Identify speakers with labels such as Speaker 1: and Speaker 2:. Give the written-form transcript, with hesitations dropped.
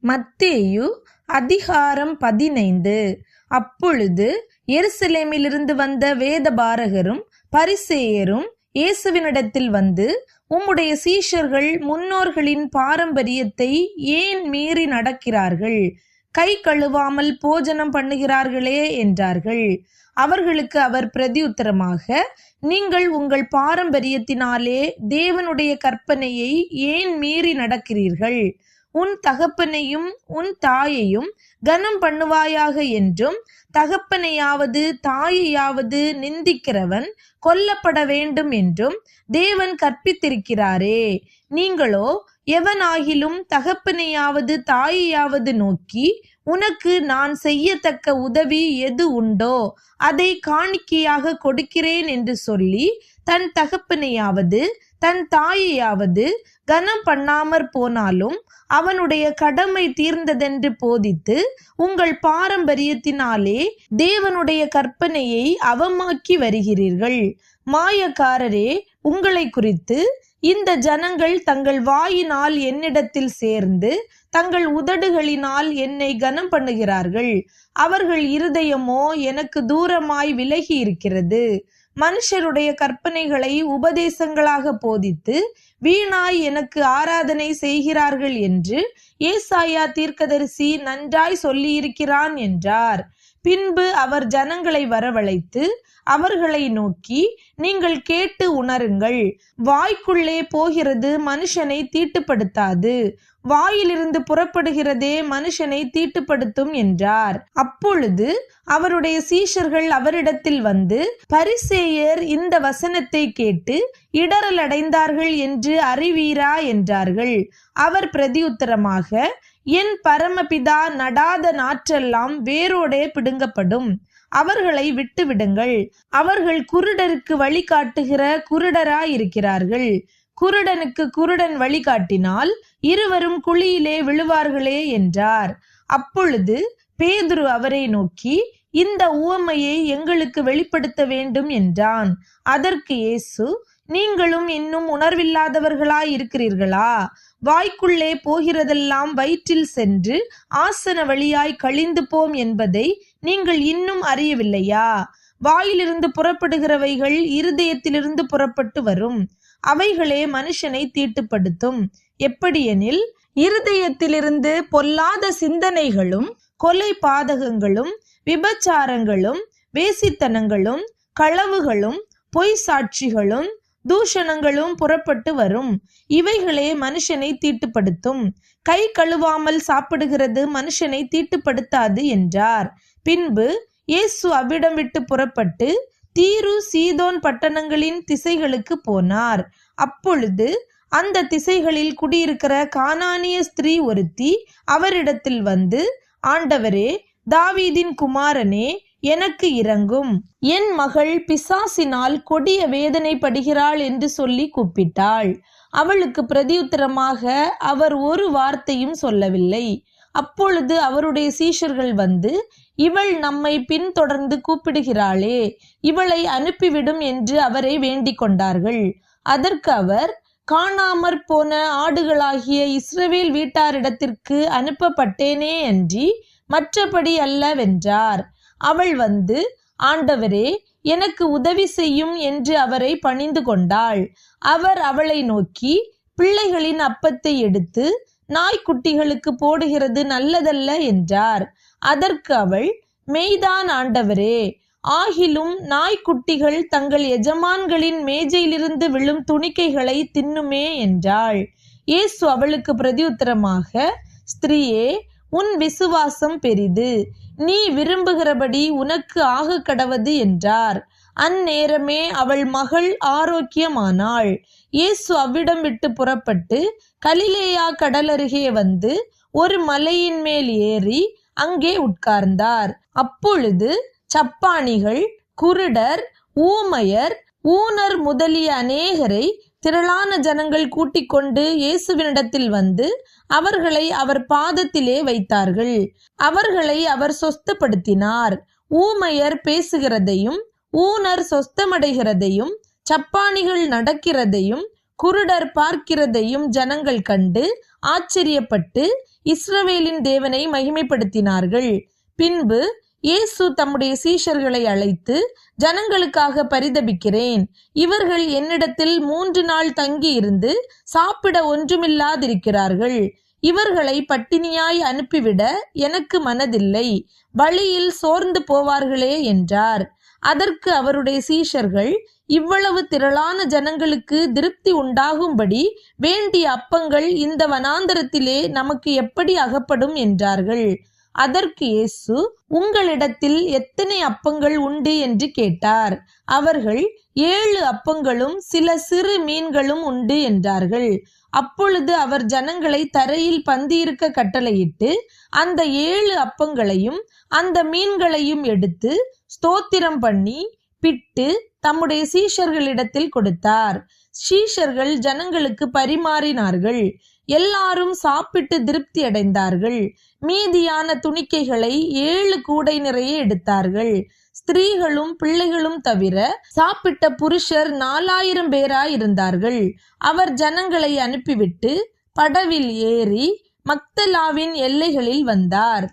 Speaker 1: மத்தேயு அதிகாரம் 15. அப்பொழுது எருசலேமிலிருந்து வந்த வேதபாரகரும் பரிசேயரும் இயேசுவினிடத்தில் வந்து, உம்முடைய சீஷர்கள் முன்னோர்களின் பாரம்பரியத்தை ஏன் மீறி நடக்கிறார்கள்? கை கழுவாமல் போஜனம் பண்ணுகிறார்களே என்றார்கள். அவர்களுக்கு அவர் பிரதியுத்தரமாக, நீங்கள் உங்கள் பாரம்பரியத்தினாலே தேவனுடைய கற்பனையை ஏன் மீறி நடக்கிறீர்கள்? உன் தகப்பனையும் உன் தாயையும் கனம் பண்ணுவாயாக என்றும், தகப்பனையாவது தாயையாவது நிந்திக்கிறவன் கொல்லப்பட வேண்டும் என்றும் தேவன் கற்பித்திருக்கிறாரே. நீங்களோ எவனாகிலும் தகப்பனையாவது தாயையாவது நோக்கி, உனக்கு நான் செய்யத்தக்க உதவி எது உண்டோ அதை காணிக்கையாக கொடுக்கிறேன் என்று சொல்லி தன் தகப்பனையாவது தன் தாயையாவது கனம் பண்ணாமற் போனாலும் அவனுடைய கடமை தீர்ந்ததென்று போதித்து, உங்கள் பாரம்பரியத்தினாலே தேவனுடைய கற்பனையை அவமாக்கி வருகிறீர்கள். மாயக்காரரே, உங்களை குறித்து இந்த ஜனங்கள் தங்கள் வாயினால் என்னிடத்தில் சேர்ந்து தங்கள் உதடுகளினால் என்னை கனம் பண்ணுகிறார்கள். அவர்கள் இருதயமோ எனக்கு தூரமாய் விலகி இருக்கிறது. மனுஷருடைய கற்பனைகளை உபதேசங்களாக போதித்து வீணாய் எனக்கு ஆராதனை செய்கிறார்கள் என்று ஏசாயா தீர்க்கதரிசி நன்றாய் சொல்லியிருக்கிறான் என்றார். பின்பு அவர் ஜனங்களை வரவழைத்து அவர்களை நோக்கி, நீங்கள் கேட்டு உணருங்கள். வாய்க்குள்ளே போகிறது மனுஷனை தீட்டுப்படுத்தாது, வாயிலிருந்து புறப்படுகிறதே மனுஷனை தீட்டுப்படுத்தும் என்றார். அப்பொழுது அவருடைய சீஷர்கள் அவரிடத்தில் வந்து, பரிசேயர் இந்த வசனத்தை கேட்டு இடறல் அடைந்தார்கள் என்று அறிவீரா என்றார்கள். அவர் பிரதியுத்தரமாக, என் பரமபிதா நடாத நாற்றெல்லாம் வேரோடே பிடுங்கப்படும். அவர்களை விட்டுவிடுங்கள். அவர்கள் குருடருக்கு வழிகாட்டுகிற குருடராயிருக்கிறார்கள். குருடனுக்கு குருடன் வழிகாட்டினால் இருவரும் குழியிலே விழுவார்களே என்றார். அப்பொழுது பேதுரு அவரை நோக்கி, இந்த உவமையை எங்களுக்கு வெளிப்படுத்த வேண்டும் என்றான். அதற்கு இயேசு, நீங்களும் இன்னும் உணர்வில்லாதவர்களாய் இருக்கிறீர்களா? வாய்க்குள்ளே போகிறதெல்லாம் வயிற்றில் சென்று ஆசன வழியாய் கழிந்து போம் என்பதை நீங்கள் இன்னும் அறியவில்லையா? வாயிலிருந்து புறப்படுகிறவைகள் இருதயத்திலிருந்து புறப்பட்டு வரும். அவைகளே மனுஷனை தீட்டுப்படுத்தும். எப்படியெனில், இருதயத்திலிருந்து பொல்லாத சிந்தனைகளும் கொலை பாதகங்களும் விபச்சாரங்களும் வேசித்தனங்களும் களவுகளும் பொய் சாட்சிகளும் தூஷணங்களும் புறப்பட்டு வரும். இவைகளே மனுஷனை தீட்டுப்படுத்தும். கை கழுவாமல் சாப்பிடுகிறது மனுஷனை தீட்டுப்படுத்தாது என்றார். பின்பு இயேசு அவ்விடம் விட்டு புறப்பட்டு தீரு சீதோன் பட்டணங்களின் திசைகளுக்கு போனார். அப்பொழுது அந்த திசைகளில் குடியிருக்கிற கானானிய ஸ்திரீ ஒருத்தி அவரிடத்தில் வந்து, ஆண்டவரே, தாவீதின் குமாரனே, எனக்கு இரங்கும். என் மகள் பிசாசினால் கொடிய வேதனை படுகிறாள் என்று சொல்லி கூப்பிட்டாள். அவளுக்கு பிரதியுத்தரமாக அவர் ஒரு வார்த்தையும் சொல்லவில்லை. அப்பொழுது அவருடைய சீஷர்கள் வந்து, இவள் நம்மை பின்தொடர்ந்து கூப்பிடுகிறாளே, இவளை அனுப்பிவிடும் என்று அவரை வேண்டிக் கொண்டார்கள். அதற்கு அவர், காணாமற் போன ஆடுகளாகிய இஸ்ரவேல் வீட்டாரிடத்திற்கு அனுப்பப்பட்டேனே அன்றி மற்றபடி அல்லவென்றார். அவள் வந்து, ஆண்டவரே, எனக்கு உதவி செய்யும் என்று அவரை பணிந்து கொண்டாள். அவர் அவளை நோக்கி, பிள்ளைகளின் அப்பத்தை எடுத்து நாய்க்குட்டிகளுக்கு போடுகிறது நல்லதல்ல என்றார். அதற்கு அவள், மெய்தான் ஆண்டவரே, ஆகிலும் நாய்க்குட்டிகள் தங்கள் எஜமான்களின் மேஜையிலிருந்து விழும் துணிக்கைகளை தின்னுமே என்றாள். இயேசு அவளுக்கு பிரதியுத்தரமாக, ஸ்திரீயே, உன் விசுவாசம் பெரிது, நீ விரும்புகிறபடி உனக்கு ஆக கடவது என்றார். அந்நேரமே அவள் மகள் ஆரோக்கியமானாள். இயேசு அவ்விடம் விட்டு புறப்பட்டு கலிலேயா கடலருகே வந்து ஒரு மலையின் மேல் ஏறி அங்கே உட்கார்ந்தார். அப்பொழுது சப்பாணிகள், குருடர், ஊமையர், ஊனர் முதலிய அநேகரை திரளான ஜனங்கள் கூட்டிக் கொண்டு இயேசுவினிடத்தில் வந்து அவர்களை அவர் பாதத்திலே வைத்தார்கள். அவர்களை அவர் சொஸ்தப்படுத்தினார். ஊமையர் பேசுகிறதையும் ஊனர் சொஸ்தமடைகிறதையும் சப்பாணிகள் நடக்கிறதையும் குருடர் பார்க்கிறதையும் ஜனங்கள் கண்டு ஆச்சரியப்பட்டு, இஸ்ரவேலின் தேவனை மகிமைப்படுத்தினார்கள். பின்பு இயேசு தம்முடைய சீஷர்களை அழைத்து, ஜனங்களுக்காக பரிதபிக்கிறேன். இவர்கள் என்னிடத்தில் 3 நாள் தங்கி இருந்து சாப்பிட ஒன்றுமில்லாதிருக்கிறார்கள். இவர்களை பட்டினியாய் அனுப்பிவிட எனக்கு மனதில்லை. வழியில் சோர்ந்து போவார்களே என்றார். அதற்கு அவருடைய சீஷர்கள், இவ்வளவு திரளான ஜனங்களுக்கு திருப்தி உண்டாகும்படி வேண்டிய அப்பங்கள் இந்த வனாந்தரத்திலே நமக்கு எப்படி அகப்படும் என்றார்கள். அதற்கு இயேசு, உங்களிடத்தில் எத்தனை அப்பங்கள் உண்டு என்று கேட்டார். அவர்கள், 7 அப்பங்களும் சில சிறு மீன்களும் உண்டு என்றார்கள். அப்பொழுது அவர் ஜனங்களை தரையில் பந்தியிருக்க கட்டளையிட்டு, அந்த 7 அப்பங்களையும் அந்த மீன்களையும் எடுத்து ஸ்தோத்திரம் பண்ணி பிட்டு தம்முடைய சீஷர்களிடத்தில் கொடுத்தார். சீஷர்கள் ஜனங்களுக்கு பரிமாறினார்கள். எல்லாரும் சாப்பிட்டு திருப்தி அடைந்தார்கள். மீதியான துணிக்கைகளை 7 கூடை நிறைய எடுத்தார்கள். ஸ்திரீகளும் பிள்ளைகளும் தவிர சாப்பிட்ட புருஷர் 4000 பேராயிருந்தார்கள். அவர் ஜனங்களை அனுப்பிவிட்டு படவில் ஏறி மக்தலாவின் எல்லைகளில் வந்தார்.